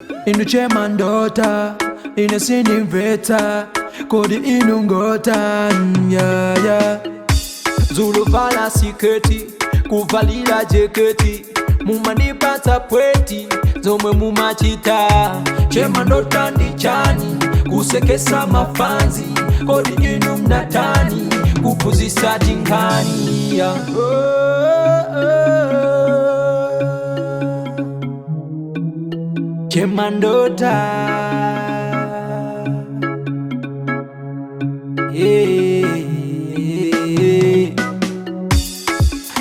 Inu chairman daughter, inu singing veta, kodi inu ngota, yeah, yeah. Zulu vala siketi, kuvalila jeketi, mumanipata pweti, zomwe mumachita. Chairman daughter ndi chani, kusekesa mafanzi, kodi inu mnatani, kupuzisa tinkani, yeah. Chairman daughter, yeah.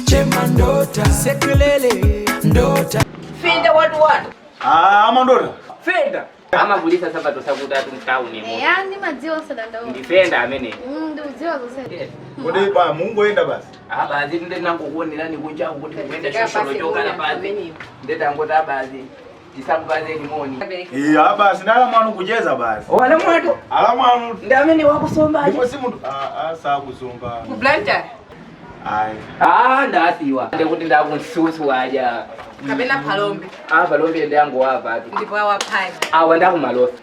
Chairman daughter, sekelele daughter. Fenda what? Ama daughter. Fenda. Ama kulisa sabato sakutatu mtauni mo. Yani madziwa sadanda. Ndifenda amene. Ndio udziwa zose. Kodi ba Mungu enda basi. Abazi ndende nangokuonelani kunja kuti kuenda shosholo joka na bazi. Ndenda ngota bazi. Tisakubaze ni moni. Basi ndala mwanu kujeza basi. Wala mwato. Ala mwanu. Ndamene wakusomba aje. Ndipo simu sa kusomba. Kublanta. Ai. Ndasiwa. Ndekuti ndakunsusu aja. Kapena palombe. Palombe ndango hapa tu. Ndipo awaphai. Wanda kumalosi.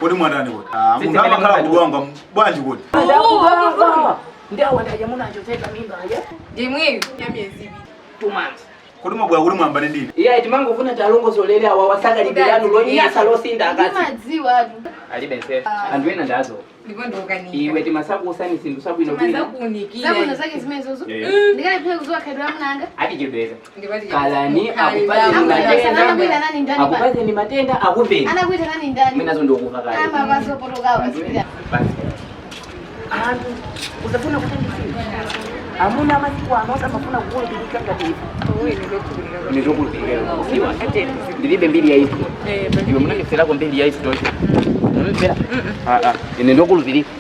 Kodi mwandani kodi? Mungama khala kuwanga bwanji kodi. Ndio wandaje munachoteka mimba aje? Jimwe ya miezi 2 months. Kodi mwabwa kuli mwambane ndini. Iya timango funa talongozolele awasaka libelano lonyasa losinda akati. Madziwa. Alibense. Andwena ndazo. ndipo ndokani. Iwe timasaku usani sindu sabu ino Maza kunikira. Zabuno zake zimezozo. Ndikale phe kuzwa khedwa mnanga. ati jibeza. Ndibati. Kalani akupate matenda. Akupate ni matenda akupeni. Anakuita nani ndani? Mimi nazo ndokuva kale. Ama bazo potoka basipira. Basi. Uzafuna kutendisa. Amuna masiku anosa mafuna kukulipilika ngati. Nizokulipilika. Siwa. Ndilibe mbili ya hivi. Iwe mnake selako mbili ya hivi tosha. Mbela. Ine ndokulipilika.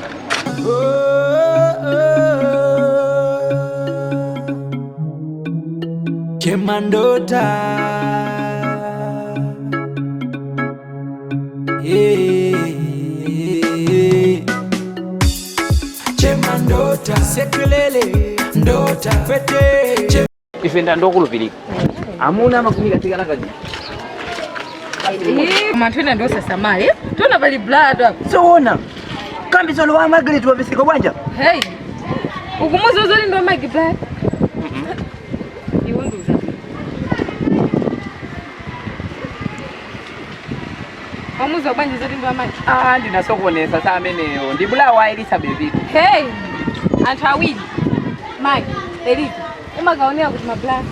Chairman daughter, yeah. Chairman daughter, sekelele daughter, fete. Ifenda ndokulupilika. Amuna makumi katika nakaji. Matwena ndo sasa mali. Tuna bali blood hapo. Soona. Kambi solo wa Margaret wa bisiko bwanja. Hey. Ukumuzo zoli ndo magi blood. Iwonduza. Amuzo bwanja zoli ndo magi. Ndinasokonesa sa ameneyo. Ndibula wa Elizabeth. Hey. Antawili. Magi. Elizabeth. Umagaonea kuti mablood.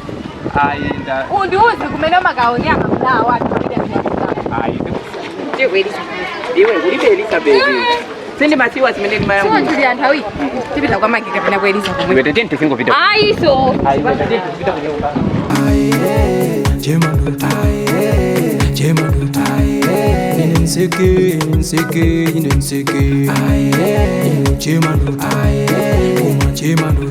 Ayenda. Undiuze kumene magaonea mablood watu bila bila. Iwe ulibe Elizabeth. Sindi masiwa simene ni mayangu. Siwa tuli antawi. Tibita kwa magi kapena kwa Elizabeth. Iwe tetenti singo video. Aiso. Iwe tetenti video kwenye uba. Chairman daughter, Chairman daughter, inseke, Chairman daughter, Chairman daughter.